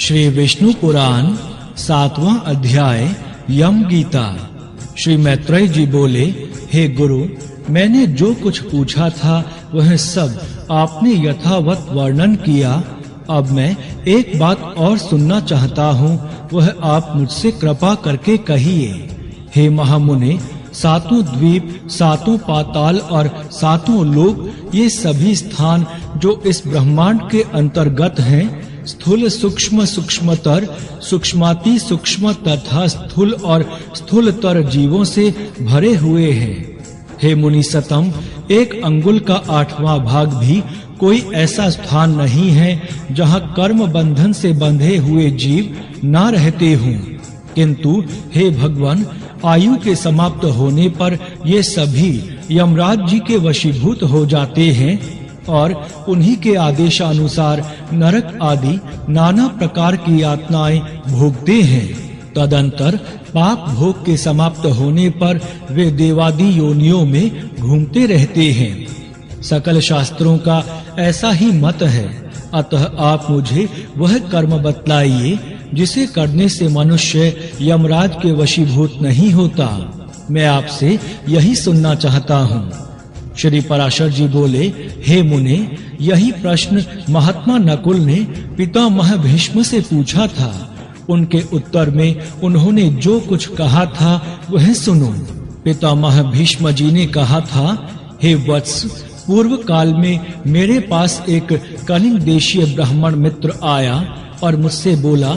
श्री विष्णु पुराण 7वां अध्याय यम गीता। श्री मैत्रेय जी बोले, हे गुरु, मैंने जो कुछ पूछा था वह सब आपने यथावत वर्णन किया। अब मैं एक बात और सुनना चाहता हूँ, वह आप मुझसे कृपा करके कहिए। हे महामुने, सातों द्वीप, सातों पाताल और सातों लोक, ये सभी स्थान जो इस ब्रह्मांड के अंतर्गत हैं, स्थूल सूक्ष्म सूक्ष्मतर, सूक्ष्माति सूक्ष्म तथा स्थूल और स्थूलतर जीवों से भरे हुए हैं। हे मुनि सतम, एक अंगुल का 8वां भाग भी कोई ऐसा स्थान नहीं है जहाँ कर्म बंधन से बंधे हुए जीव ना रहते हों। किंतु हे भगवान, आयु के समाप्त होने पर ये सभी यमराज जी के वशीभूत हो जाते हैं और उन्हीं के आदेशानुसार नरक आदि नाना प्रकार की यातनाएं भोगते हैं। तदंतर पाप भोग के समाप्त होने पर वे देवादि योनियों में घूमते रहते हैं। सकल शास्त्रों का ऐसा ही मत है। अतः आप मुझे वह कर्म बतलाइए जिसे करने से मनुष्य यमराज के वशीभूत नहीं होता। मैं आपसे यही सुनना चाहता हूँ। श्री पराशर जी बोले, हे मुने, यही प्रश्न महात्मा नकुल ने पितामह भीष्म से पूछा था। उनके उत्तर में उन्होंने जो कुछ कहा था वह सुनो। पितामह भीष्म जी ने कहा था, हे वत्स, पूर्व काल में मेरे पास एक कलिंग देशीय ब्राह्मण मित्र आया और मुझसे बोला,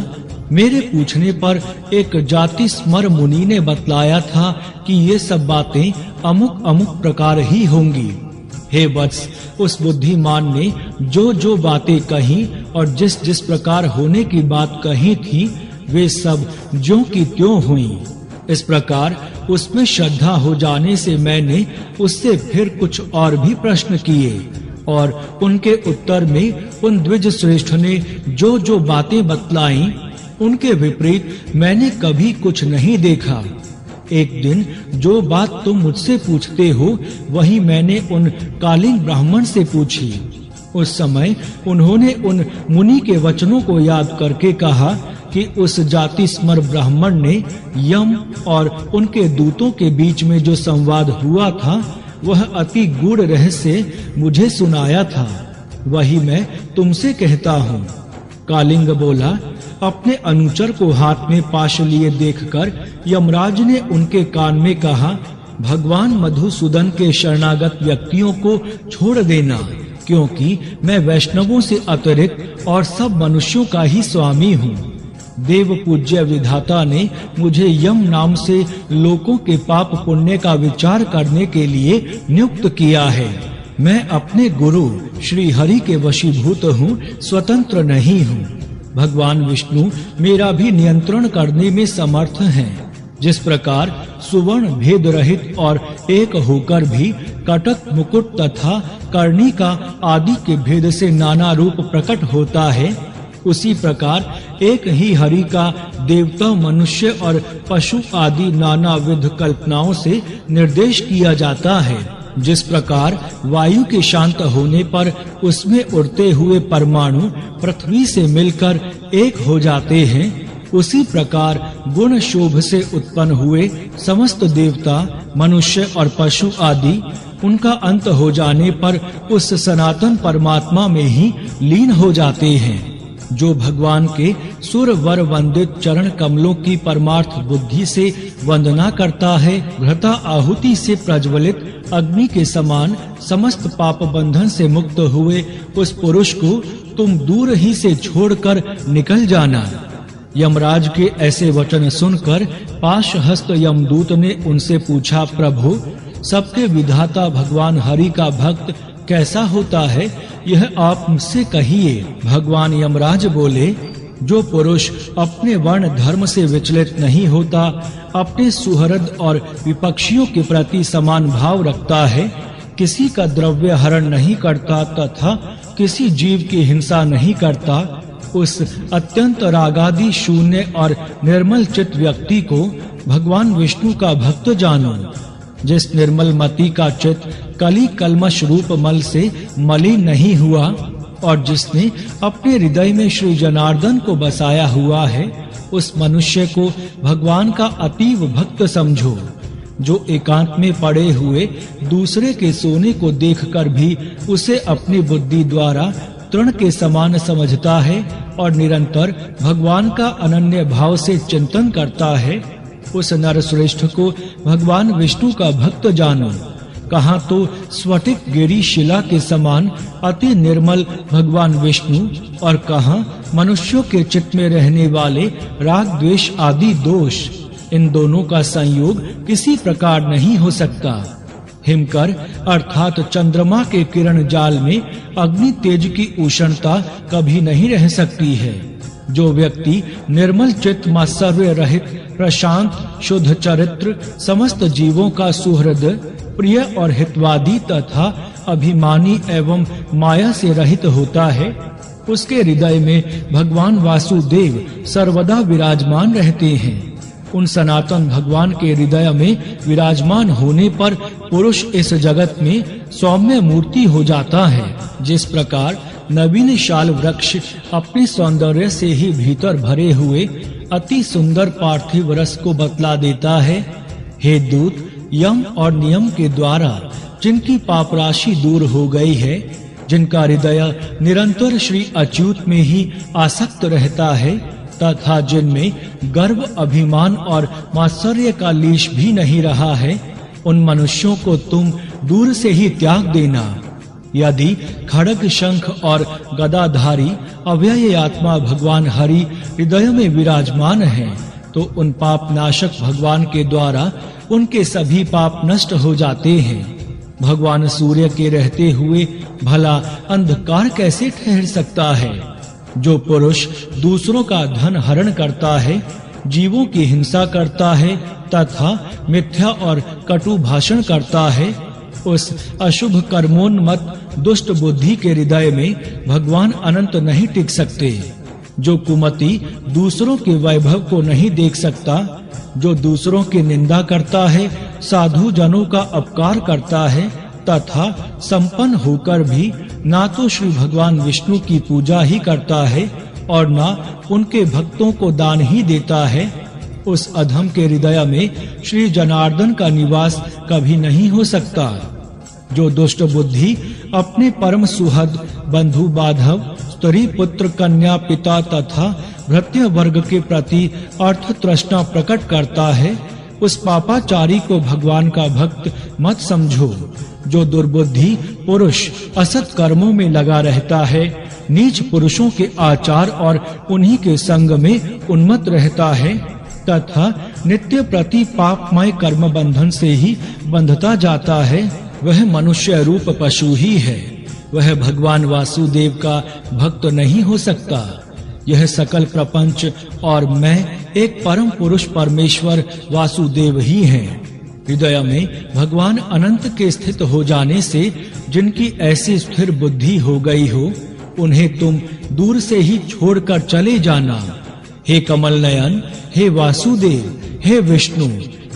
मेरे पूछने पर एक जाति स्मर मुनि ने बतलाया था कि ये सब बातें अमुक अमुक प्रकार ही होंगी। हे वत्स, उस बुद्धिमान ने जो बातें कही और जिस जिस प्रकार होने की बात कही थी, वे सब ज्यों की त्यों हुई। इस प्रकार उसमें श्रद्धा हो जाने से मैंने उससे फिर कुछ और भी प्रश्न किए और उनके उत्तर में उन द्विज श्रेष्ठ ने जो बातें बतलाई, उनके विपरीत मैंने कभी कुछ नहीं देखा। एक दिन जो बात तुम मुझसे पूछते हो, वही मैंने उन कालिंग ब्राह्मण से पूछी। उस समय उन्होंने उन मुनि के वचनों को याद करके कहा कि उस जाति स्मर ब्राह्मण ने यम और उनके दूतों के बीच में जो संवाद हुआ था, वह अति गूढ़ रहस्य मुझे सुनाया था। वही मैं तुमसे कहता हूँ। कालिंग बोला, अपने अनुचर को हाथ में पाश लिए देखकर यमराज ने उनके कान में कहा, भगवान मधुसूदन के शरणागत व्यक्तियों को छोड़ देना, क्योंकि मैं वैष्णवों से अतिरिक्त और सब मनुष्यों का ही स्वामी हूँ। देव पूज्य विधाता ने मुझे यम नाम से लोगों के पाप पुण्य का विचार करने के लिए नियुक्त किया है। मैं अपने गुरु श्री हरि के वशीभूत हूँ, स्वतंत्र नहीं हूँ। भगवान विष्णु मेरा भी नियंत्रण करने में समर्थ हैं। जिस प्रकार सुवर्ण भेद रहित और एक होकर भी कटक, मुकुट तथा कर्णिका आदि के भेद से नाना रूप प्रकट होता है, उसी प्रकार एक ही हरि का देवता, मनुष्य और पशु आदि नाना विध कल्पनाओं से निर्देश किया जाता है। जिस प्रकार वायु के शांत होने पर उसमें उड़ते हुए परमाणु पृथ्वी से मिलकर एक हो जाते हैं, उसी प्रकार गुण शोभ से उत्पन्न हुए समस्त देवता, मनुष्य और पशु आदि उनका अंत हो जाने पर उस सनातन परमात्मा में ही लीन हो जाते हैं। जो भगवान के सुर वर वंदित चरण कमलों की परमार्थ बुद्धि से वंदना करता है, घृता आहुति से प्रज्वलित अग्नि के समान समस्त पाप बंधन से मुक्त हुए उस पुरुष को तुम दूर ही से छोड़कर निकल जाना। यमराज के ऐसे वचन सुनकर पाशहस्त यमदूत ने उनसे पूछा, प्रभु, सबके विधाता भगवान हरि का भक्त कैसा होता है, यह आप मुझसे कहिए। भगवान यमराज बोले, जो पुरुष अपने वर्ण धर्म से विचलित नहीं होता, अपने सुहृद और विपक्षियों के प्रति समान भाव रखता है, किसी का द्रव्य हरण नहीं करता तथा किसी जीव की हिंसा नहीं करता, उस अत्यंत रागादि शून्य और निर्मल चित्त व्यक्ति को भगवान विष्णु का भक्त जानो। जिस निर्मल मति का चित्त कली कल्मष रूप मल से मलिन नहीं हुआ, और जिसने अपने हृदय में श्री जनार्दन को बसाया हुआ है, उस मनुष्य को भगवान का अतीव भक्त समझो। जो एकांत में पड़े हुए दूसरे के सोने को देखकर भी उसे अपनी बुद्धि द्वारा तृण के समान समझता है और निरंतर भगवान का अनन्य भाव से चिंतन करता है, उस नरश्रेष्ठ को भगवान विष्णु का भक्त जानो। कहाँ तो स्फटिक गिरी शिला के समान अति निर्मल भगवान विष्णु और कहाँ मनुष्यों के चित्त में रहने वाले राग द्वेष आदि दोष। इन दोनों का संयोग किसी प्रकार नहीं हो सकता। हिमकर अर्थात चंद्रमा के किरण जाल में अग्नि तेज की उष्णता कभी नहीं रह सकती है। जो व्यक्ति निर्मल चित्त मात्सर्य रहित प्रशांत शुद्ध चरित्र समस्त जीवों का सुहृद प्रिय और हितवादी तथा अभिमानी एवं माया से रहित होता है, उसके हृदय में भगवान वासुदेव सर्वदा विराजमान रहते हैं। उन सनातन भगवान के हृदय में विराजमान होने पर पुरुष इस जगत में सौम्य मूर्ति हो जाता है। जिस प्रकार नवीन शाल वृक्ष अपने सौंदर्य से ही भीतर भरे हुए अति सुंदर पार्थिव रस को बतला देता है, हे दूत, यम और नियम के द्वारा जिनकी पाप राशि दूर हो गई है, जिनका हृदय निरंतर श्री अच्युत में ही आसक्त रहता है तथा जिनमें गर्व अभिमान और मात्सर्य का लेश भी नहीं रहा है, उन मनुष्यों को तुम दूर से ही त्याग देना। यदि खड्ग शंख और गदाधारी अव्यय आत्मा भगवान हरि हृदय में विराजमान है, तो उन पाप नाशक भगवान के द्वारा उनके सभी पाप नष्ट हो जाते हैं। भगवान सूर्य के रहते हुए भला अंधकार कैसे ठहर सकता है? जो पुरुष दूसरों का धन हरण करता है, जीवों की हिंसा करता है तथा मिथ्या और कटु भाषण करता है, उस अशुभ कर्मोन्मत्त दुष्ट बुद्धि के हृदय में भगवान अनंत नहीं टिक सकते। जो कुमति दूसरों के वैभव को नहीं देख सकता, जो दूसरों की निंदा करता है, साधु जनों का अपकार करता है तथा संपन्न होकर भी ना तो श्री भगवान विष्णु की पूजा ही करता है और ना उनके भक्तों को दान ही देता है, उस अधम के हृदय में श्री जनार्दन का निवास कभी नहीं हो सकता। जो दुष्ट बुद्धि अपने परम सुहृद बंधु बांधव स्त्री पुत्र कन्या पिता तथा भृत्य वर्ग के प्रति अर्थ तृष्णा प्रकट करता है, उस पापाचारी को भगवान का भक्त मत समझो। जो दुर्बुद्धि पुरुष असत कर्मों में लगा रहता है, नीच पुरुषों के आचार और उन्हीं के संग में उन्मत्त रहता है तथा नित्य प्रति पापमय कर्म बंधन से ही बंधता जाता है, वह मनुष्य रूप पशु ही है। वह भगवान वासुदेव का भक्त नहीं हो सकता। यह सकल प्रपंच और मैं एक परम पुरुष परमेश्वर वासुदेव ही हैं। हृदय में भगवान अनंत के स्थित हो जाने से जिनकी ऐसी स्थिर बुद्धि हो गई हो, उन्हें तुम दूर से ही छोड़कर चले जाना। हे कमल नयन, हे वासुदेव, हे विष्णु,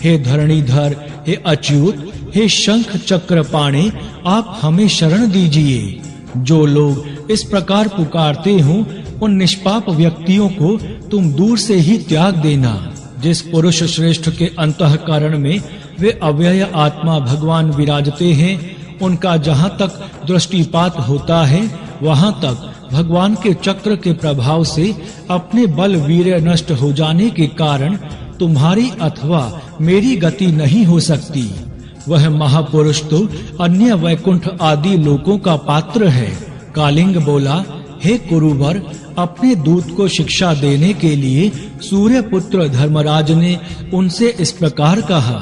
हे धरणीधर, हे अच्युत, हे शंख चक्र पाणे, आप हमें शरण दीजिए। जो लोग इस प्रकार पुकारते हो, उन निष्पाप व्यक्तियों को तुम दूर से ही त्याग देना। जिस पुरुष श्रेष्ठ के अंतःकरण में वे अव्यय आत्मा भगवान विराजते हैं, उनका जहाँ तक दृष्टिपात होता है, वहाँ तक भगवान के चक्र के प्रभाव से अपने बल वीर्य नष्ट हो जाने के कारण तुम्हारी अथवा मेरी गति नहीं हो सकती। वह महापुरुष तो अन्य वैकुंठ आदि लोकों का पात्र है। कालिंग बोला, हे कुरुवर, अपने दूत को शिक्षा देने के लिए सूर्य पुत्र धर्मराज ने उनसे इस प्रकार कहा।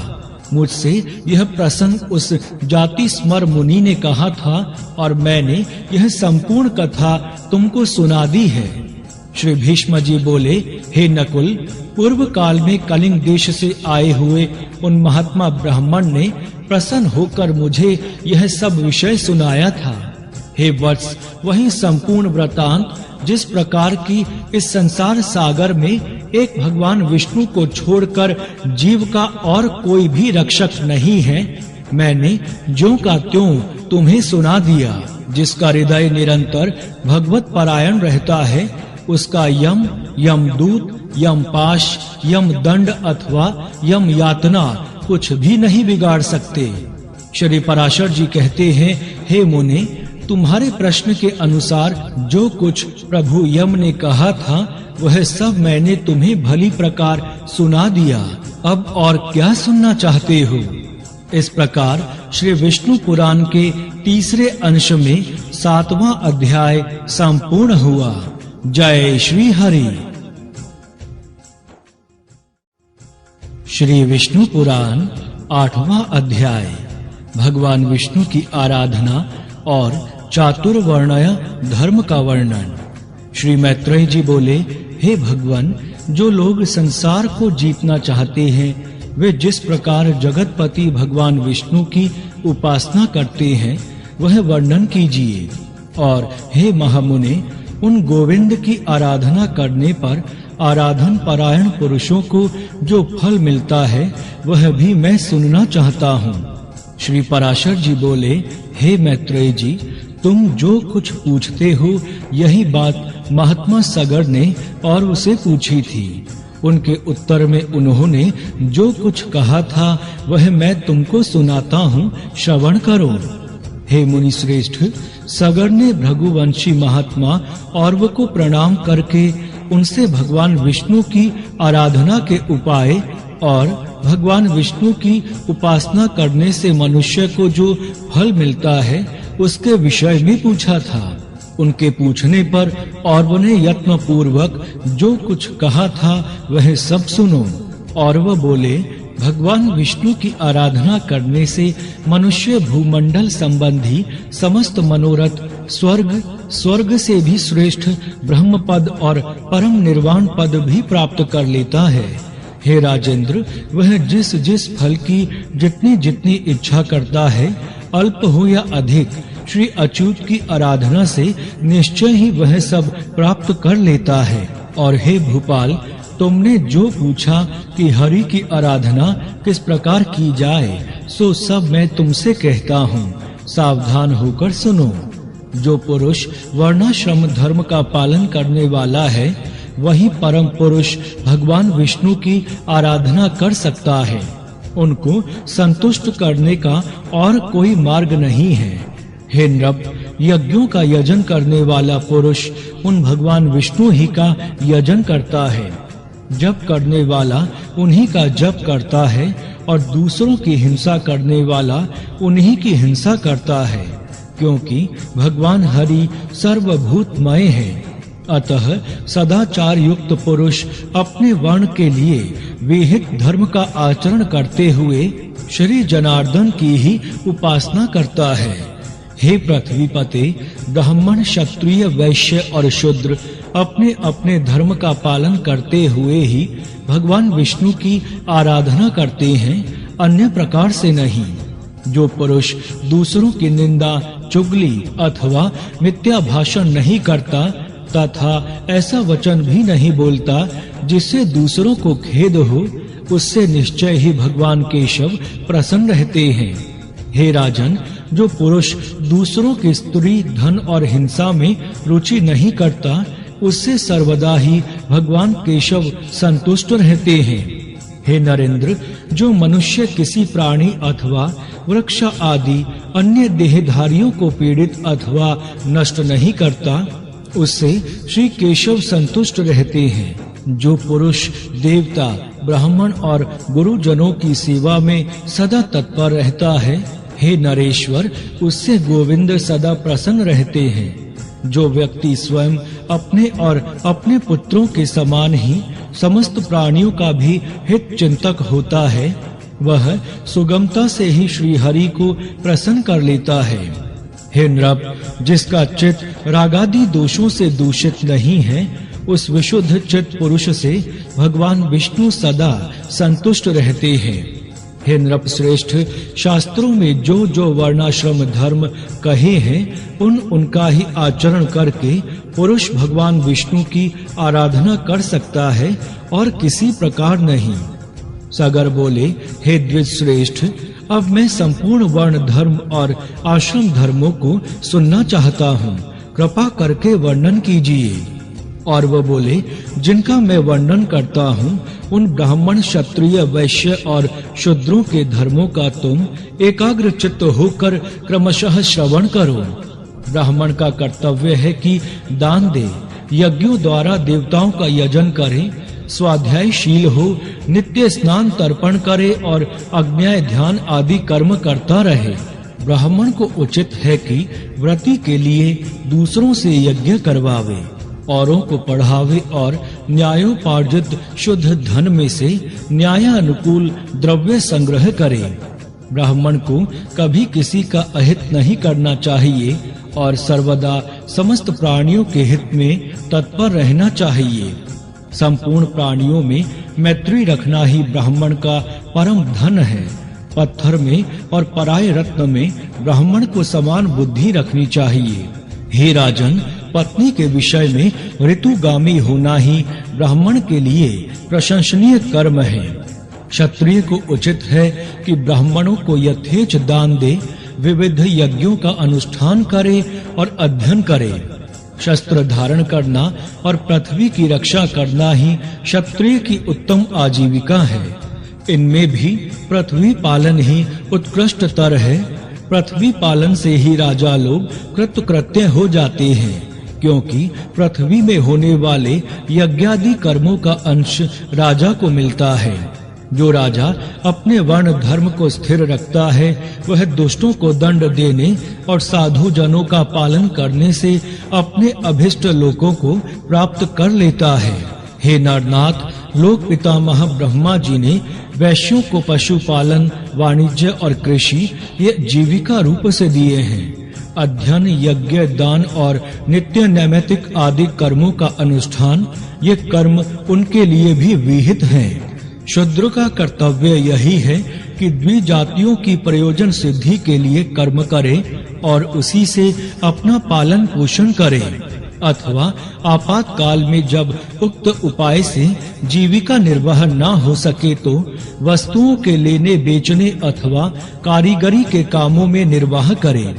मुझसे यह प्रसंग उस जाति स्मर मुनि ने कहा था और मैंने यह संपूर्ण कथा तुमको सुना दी है। श्री भीष्म जी बोले, हे नकुल, पूर्व काल में कलिंग देश से आए हुए उन महात्मा ब्राह्मण ने प्रसन्न होकर मुझे यह सब विषय सुनाया था। हे वत्स, वही संपूर्ण वृतांत जिस प्रकार की इस संसार सागर में एक भगवान विष्णु को छोड़कर जीव का और कोई भी रक्षक नहीं है, मैंने ज्यों का त्यों तुम्हें सुना दिया। जिसका हृदय निरंतर भगवत परायण रहता है, उसका यम, यमदूत, यमपाश, यमदंड अथवा यम यातना कुछ भी नहीं बिगाड़ सकते। श्री पराशर जी कहते हैं, हे मुने, तुम्हारे प्रश्न के अनुसार जो कुछ प्रभु यम ने कहा था वह सब मैंने तुम्हें भली प्रकार सुना दिया। अब और क्या सुनना चाहते हो? इस प्रकार श्री विष्णु पुराण के तीसरे अंश में 7वां अध्याय संपूर्ण हुआ। जय श्री हरि। श्री विष्णु पुराण 8वां अध्याय भगवान विष्णु की आराधना और चातुर्वर्ण्य धर्म का वर्णन। श्री मैत्रेय जी बोले, हे भगवान, जो लोग संसार को जीतना चाहते हैं वे जिस प्रकार जगतपति भगवान विष्णु की उपासना करते हैं वह वर्णन कीजिए। और हे महामुने, उन गोविंद की आराधना करने पर आराधन परायण पुरुषों को जो फल मिलता है वह भी मैं सुनना चाहता हूँ। श्री पराशर जी बोले, हे मैत्रेय जी, तुम जो कुछ पूछते हो यही बात महात्मा सगर ने और उसे पूछी थी। उनके उत्तर में उन्होंने जो कुछ कहा था वह मैं तुमको सुनाता हूँ, श्रवण करो। हे मुनि श्रेष्ठ, सगर ने भृगुवंशी महात्मा औरव को प्रणाम करके उनसे भगवान विष्णु की आराधना के उपाय और भगवान विष्णु की उपासना करने से मनुष्य को जो फल मिलता है उसके विषय में पूछा था। उनके पूछने पर औरव ने यत्न पूर्वक जो कुछ कहा था वह सब सुनो। औरव बोले, भगवान विष्णु की आराधना करने से मनुष्य भूमंडल संबंधी समस्त मनोरथ स्वर्ग से भी श्रेष्ठ ब्रह्म पद और परम निर्वाण पद भी प्राप्त कर लेता है। हे राजेंद्र, वह जिस जिस फल की जितनी जितनी इच्छा करता है, अल्प हो या अधिक, श्री अच्युत की आराधना से निश्चय ही वह सब प्राप्त कर लेता है। और हे भूपाल, तुमने जो पूछा कि हरि की आराधना किस प्रकार की जाए, सो सब मैं तुमसे कहता हूँ, सावधान होकर सुनो। जो पुरुष वर्णाश्रम धर्म का पालन करने वाला है वही परम पुरुष भगवान विष्णु की आराधना कर सकता है। उनको संतुष्ट करने का और कोई मार्ग नहीं है। हे नृप, यज्ञों का यजन करने वाला पुरुष उन भगवान विष्णु ही का यजन करता है। जप करने वाला उन्हीं का जप करता है और दूसरों की हिंसा करने वाला उन्हीं की हिंसा करता है, क्योंकि भगवान हरि सर्वभूतमय है। अतः सदाचार युक्त पुरुष अपने वर्ण के लिए विहित धर्म का आचरण करते हुए श्री जनार्दन की ही उपासना करता है। हे पृथ्वीपते, ब्राह्मण, क्षत्रिय, वैश्य और शूद्र अपने अपने धर्म का पालन करते हुए ही भगवान विष्णु की आराधना करते हैं, अन्य प्रकार से नहीं। जो पुरुष दूसरों की निंदा, चुगली अथवा मिथ्या भाषण नहीं करता तथा ऐसा वचन भी नहीं बोलता जिससे दूसरों को खेद हो, उससे निश्चय ही भगवान केशव प्रसन्न रहते हैं। हे राजन, जो पुरुष दूसरों की स्त्री, धन और हिंसा में रुचि नहीं करता, उससे सर्वदा ही भगवान केशव संतुष्ट रहते हैं। हे नरेंद्र, जो मनुष्य किसी प्राणी अथवा वृक्ष आदि अन्य देहधारियों को पीड़ित अथवा नष्ट नहीं करता, उससे श्री केशव संतुष्ट रहते हैं। जो पुरुष देवता, ब्राह्मण और गुरुजनों की सेवा में सदा तत्पर रहता है, हे नरेश्वर, उससे गोविंद सदा प्रसन्न रहते हैं। जो व्यक्ति स्वयं अपने और अपने पुत्रों के समान ही समस्त प्राणियों का भी हित चिंतक होता है, वह सुगमता से ही श्री हरि को प्रसन्न कर लेता है। हे नृप, जिसका चित्त रागादि दोषों से दूषित नहीं है, उस विशुद्ध चित्त पुरुष से भगवान विष्णु सदा संतुष्ट रहते हैं। हे नृप श्रेष्ठ, शास्त्रों में जो जो वर्णाश्रम धर्म कहे हैं, उनका ही आचरण करके पुरुष भगवान विष्णु की आराधना कर सकता है और किसी प्रकार नहीं। सगर बोले, हे द्विज श्रेष्ठ, अब मैं संपूर्ण वर्ण धर्म और आश्रम धर्मों को सुनना चाहता हूँ, कृपा करके वर्णन कीजिए। और वह बोले, जिनका मैं वर्णन करता हूँ उन ब्राह्मण, क्षत्रिय, वैश्य और शूद्रों के धर्मों का तुम एकाग्र चित्त होकर क्रमशः श्रवण करो। ब्राह्मण का कर्तव्य है कि दान दे, यज्ञों द्वारा देवताओं का यजन करे, स्वाध्यायशील हो, नित्य स्नान तर्पण करे और अग्न्याय ध्यान आदि कर्म करता रहे। ब्राह्मण को उचित है कि व्रती के लिए दूसरों से यज्ञ करवावे, औरों को पढ़ावे और न्यायोपार्जित शुद्ध धन में से न्यायानुकूल द्रव्य संग्रह करे। ब्राह्मण को कभी किसी का अहित नहीं करना चाहिए और सर्वदा समस्त प्राणियों के हित में तत्पर रहना चाहिए। संपूर्ण प्राणियों में मैत्री रखना ही ब्राह्मण का परम धन है। पत्थर में और पराये रत्न में ब्राह्मण को समान बुद्धि रखनी चाहिए। हे राजन, पत्नी के विषय में ऋतुगामी होना ही ब्राह्मण के लिए प्रशंसनीय कर्म है। क्षत्रिय को उचित है कि ब्राह्मणों को यथेच दान दे, विविध यज्ञों का अनुष्ठान करे और अध्ययन करे। शस्त्र धारण करना और पृथ्वी की रक्षा करना ही क्षत्रिय की उत्तम आजीविका है। इनमें भी पृथ्वी पालन ही उत्कृष्टतर है। पृथ्वी पालन से ही राजा लोग कृतकृत्य हो जाते हैं, क्योंकि पृथ्वी में होने वाले यज्ञादि कर्मों का अंश राजा को मिलता है। जो राजा अपने वर्ण धर्म को स्थिर रखता है, वह दुष्टों को दंड देने और साधु जनों का पालन करने से अपने अभिष्ट लोकों को प्राप्त कर लेता है। हे नरनाथ, लोक पितामह ब्रह्मा जी ने वैश्यों को पशुपालन, वाणिज्य और कृषि ये जीविका रूप से दिए हैं। अध्ययन, यज्ञ, दान और नित्य नैमित्तिक आदि कर्मों का अनुष्ठान, ये कर्म उनके लिए भी विहित हैं। शूद्र का कर्तव्य यही है कि द्विजातियों की प्रयोजन सिद्धि के लिए कर्म करे और उसी से अपना पालन पोषण करे, अथवा आपातकाल में जब उक्त उपाय से जीविका निर्वाह न हो सके तो वस्तुओं के लेने बेचने अथवा कारीगरी के कामों में निर्वाह करे।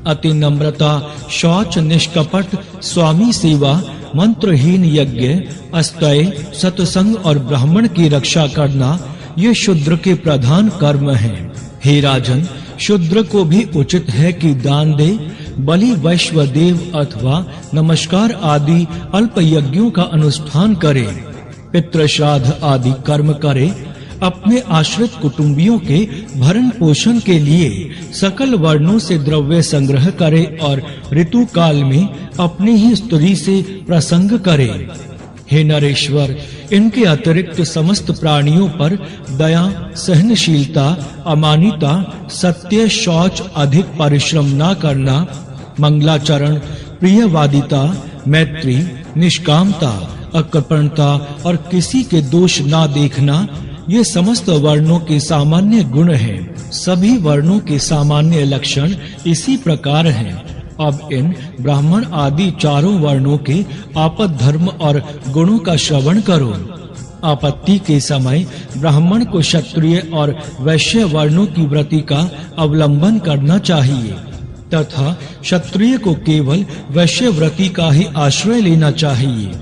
अति नम्रता, शौच, निष्कपट, स्वामी सेवा, मंत्रहीन यज्ञ, अस्तय, सत्संग और ब्राह्मण की रक्षा करना ये शूद्र के प्रधान कर्म हैं। हे राजन, शूद्र को भी उचित है कि दान दे, बलि, वैश्वदेव अथवा नमस्कार आदि अल्प यज्ञों का अनुष्ठान करे, पितृ श्राद्ध आदि कर्म करे, अपने आश्रित कुटुंबियों के भरण पोषण के लिए सकल वर्णों से द्रव्य संग्रह करे और ऋतु काल में अपनी ही स्त्री से प्रसंग करे। हे नरेश्वर, इनके अतिरिक्त समस्त प्राणियों पर दया, सहनशीलता, अमानिता, सत्य, शौच, अधिक परिश्रम न करना, मंगलाचरण, प्रियवादिता, मैत्री, निष्कामता, अकृपणता और किसी के दोष न देखना, ये समस्त वर्णों के सामान्य गुण हैं। सभी वर्णों के सामान्य लक्षण इसी प्रकार हैं। अब इन ब्राह्मण आदि चारों वर्णों के आपद धर्म और गुणों का श्रवण करो। आपत्ति के समय ब्राह्मण को क्षत्रिय और वैश्य वर्णों की व्रति का अवलंबन करना चाहिए तथा क्षत्रिय को केवल वैश्य व्रति का ही आश्रय लेना चाहिए।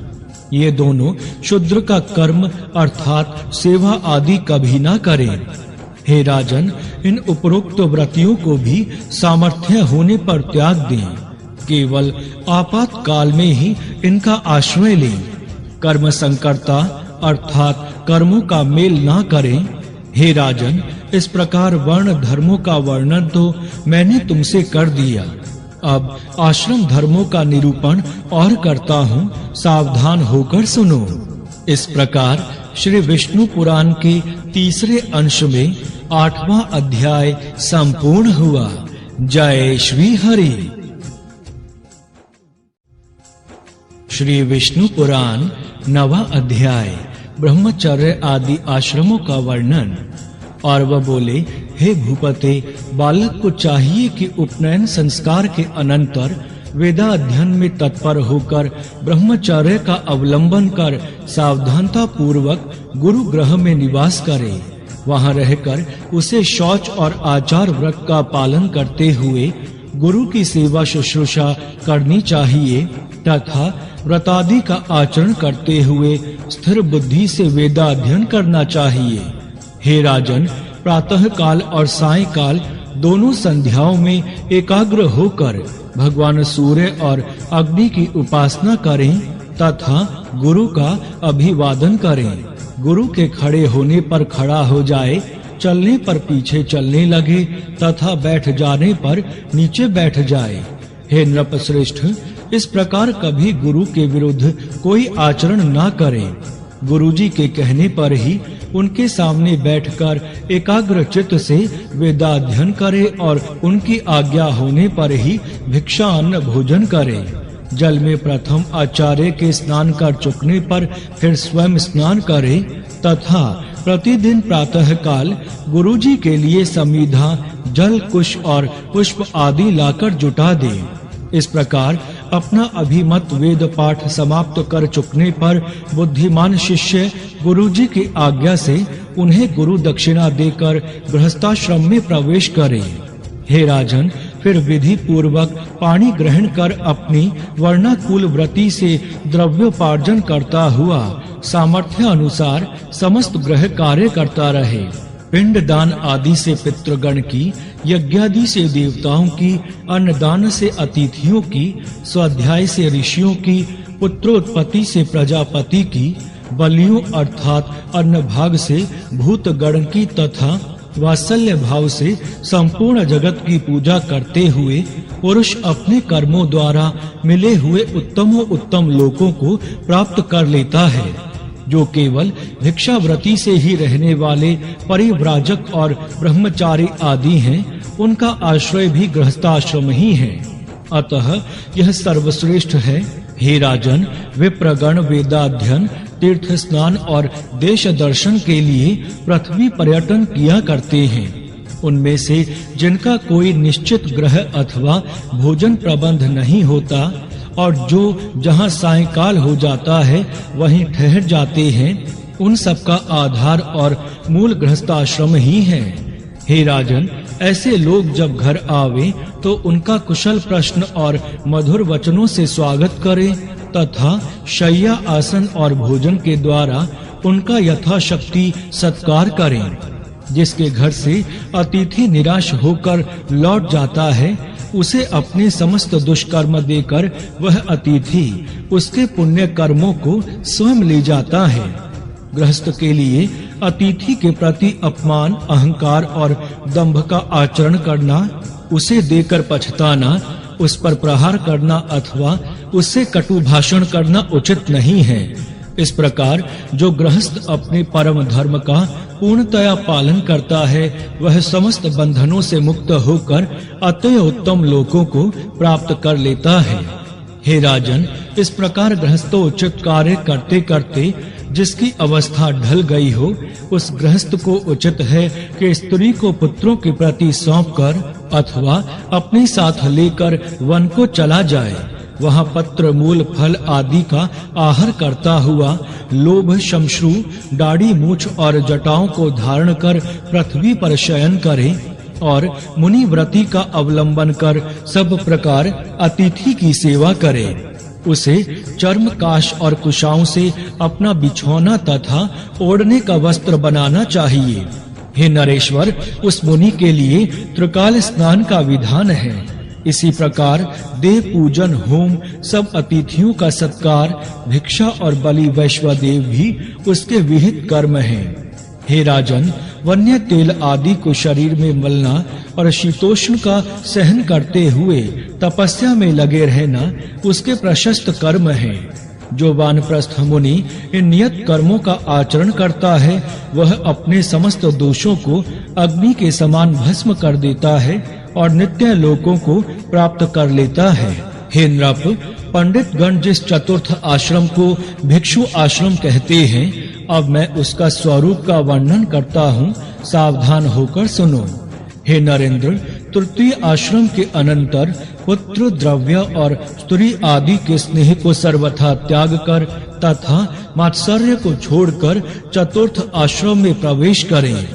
ये दोनों शूद्र का कर्म अर्थात सेवा आदि कभी ना करें। हे राजन, इन उपरोक्त व्रतियों को भी सामर्थ्य होने पर त्याग दें। केवल आपातकाल में ही इनका आश्रय लें। कर्म संकरता अर्थात कर्मों का मेल ना करें। हे राजन, इस प्रकार वर्ण धर्मों का वर्णन तो मैंने तुमसे कर दिया। अब आश्रम धर्मों का निरूपण और करता हूँ, सावधान होकर सुनो। इस प्रकार श्री विष्णु पुराण के तीसरे अंश में 8वां अध्याय संपूर्ण हुआ। जय श्री हरि। श्री विष्णु पुराण 9वां अध्याय ब्रह्मचर्य आदि आश्रमों का वर्णन। और वह बोले, हे भूपते, बालक को चाहिए कि उपनयन संस्कार के अनंतर वेदाध्ययन में तत्पर होकर ब्रह्मचर्य का अवलंबन कर सावधानता पूर्वक गुरु गृह में निवास करे। वहां रहकर उसे शौच और आचार व्रत का पालन करते हुए गुरु की सेवा शुश्रूषा करनी चाहिए तथा व्रतादि का आचरण करते हुए स्थिर बुद्धि से वेदाध्ययन करना चाहिए। हे राजन, प्रातः काल और साय काल दोनों संध्याओं में एकाग्र होकर भगवान सूर्य और अग्नि की उपासना करें तथा गुरु का अभिवादन करें। गुरु के खड़े होने पर खड़ा हो जाए, चलने पर पीछे चलने लगे तथा बैठ जाने पर नीचे बैठ जाए। हे नृपश्रेष्ठ, इस प्रकार कभी गुरु के विरुद्ध कोई आचरण ना करें। गुरुजी के कहने पर ही उनके सामने बैठकर एकाग्र चित्त से वेदाध्ययन करे और उनकी आज्ञा होने पर ही भिक्षान्न भोजन करे। जल में प्रथम आचार्य के स्नान कर चुकने पर फिर स्वयं स्नान करे तथा प्रतिदिन प्रातः काल गुरुजी के लिए समीधा, जल, कुश और पुष्प आदि लाकर जुटा दे। इस प्रकार अपना अभिमत वेद पाठ समाप्त कर चुकने पर बुद्धिमान शिष्य गुरुजी की आज्ञा से उन्हें गुरु दक्षिणा देकर गृहस्थाश्रम में प्रवेश करे। हे राजन, फिर विधि पूर्वक पानी ग्रहण कर अपनी वर्णाकुल व्रति से द्रव्योपार्जन करता हुआ सामर्थ्य अनुसार समस्त ग्रह कार्य करता रहे। पिंड दान आदि से पितृगण की, यज्ञादि से देवताओं की, अन्नदान से अतिथियों की, स्वाध्याय से ऋषियों की, पुत्रोत्पत्ति से प्रजापति की, बलियों अर्थात अन्न भाग से भूतगण की तथा वात्सल्य भाव से संपूर्ण जगत की पूजा करते हुए पुरुष अपने कर्मों द्वारा मिले हुए उत्तमोत्तम लोकों को प्राप्त कर लेता है। जो केवल भिक्षाव्रती से ही रहने वाले परिव्राजक और ब्रह्मचारी आदि हैं, उनका आश्रय भी गृहस्थाश्रम ही है। अतः यह सर्वश्रेष्ठ है। हे राजन, विप्रगण वेदाध्ययन, तीर्थ स्नान और देश दर्शन के लिए पृथ्वी पर्यटन किया करते हैं। उनमें से जिनका कोई निश्चित ग्रह अथवा भोजन प्रबंध नहीं होता और जो जहाँ सायंकाल हो जाता है वहीं ठहर जाते हैं, उन सब का आधार और मूल गृहस्थाश्रम ही है। हे राजन, ऐसे लोग जब घर आवे तो उनका कुशल प्रश्न और मधुर वचनों से स्वागत करें तथा शय्या, आसन और भोजन के द्वारा उनका यथाशक्ति सत्कार करें। जिसके घर से अतिथि निराश होकर लौट जाता है, उसे अपने समस्त दुष्कर्म देकर वह अतिथि उसके पुण्य कर्मों को स्वयं ले जाता है। गृहस्थ के लिए अतिथि के प्रति अपमान, अहंकार और दंभ का आचरण करना, उसे देकर पछताना, उस पर प्रहार करना अथवा उससे कटु भाषण करना उचित नहीं है। इस प्रकार जो गृहस्थ अपने परम धर्म का पूर्णतया पालन करता है, वह समस्त बंधनों से मुक्त होकर अतः उत्तम लोकों को प्राप्त कर लेता है। हे राजन, इस प्रकार गृहस्थोचित कार्य करते करते जिसकी अवस्था ढल गई हो, उस गृहस्थ को उचित है कि स्त्री को पुत्रों के प्रति सौंपकर अथवा अपने साथ लेकर वन को चला जाए। वहाँ पत्र, मूल, फल आदि का आहार करता हुआ लोभ, शमश्रु, दाढ़ी, मूछ और जटाओं को धारण कर पृथ्वी पर शयन करे और मुनि व्रति का अवलंबन कर सब प्रकार अतिथि की सेवा करे। उसे चर्म, काश और कुशाओं से अपना बिछौना तथा ओढ़ने का वस्त्र बनाना चाहिए। हे नरेश्वर, उस मुनि के लिए त्रिकाल स्नान का विधान है। इसी प्रकार देव पूजन, होम, सब अतिथियों का सत्कार, भिक्षा और बलि वैश्वदेव भी उसके विहित कर्म हैं। हे राजन, वन्य तेल आदि को शरीर में मलना और शीतोष्ण का सहन करते हुए तपस्या में लगे रहना उसके प्रशस्त कर्म हैं। जो वानप्रस्थ मुनि इन नियत कर्मों का आचरण करता है, वह अपने समस्त दोषों को अग्नि के समान भस्म कर देता है और नित्य लोकों को प्राप्त कर लेता है। हे नृप, पंडित गण जिस चतुर्थ आश्रम को भिक्षु आश्रम कहते हैं, अब मैं उसका स्वरूप का वर्णन करता हूँ, सावधान होकर सुनो। हे नरेंद्र, तृतीय आश्रम के अनंतर पुत्र, द्रव्य और स्त्री आदि के स्नेह को सर्वथा त्याग कर तथा मात्सर्य को छोड़कर चतुर्थ आश्रम में प्रवेश करें।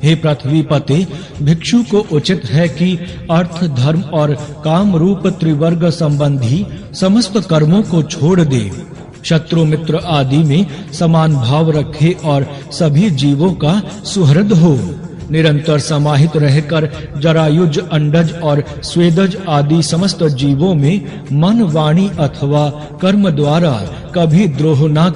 हे पृथ्वीपते, भिक्षु को उचित है कि अर्थ, धर्म और काम रूप त्रिवर्ग संबंधी समस्त कर्मों को छोड़ दे, शत्रु मित्र आदि में समान भाव रखे और सभी जीवों का सुहृद हो, निरंतर समाहित रहकर जरायुज, अंडज और स्वेदज आदि समस्त जीवों में मन, वाणी अथवा कर्म द्वारा कभी द्रोह न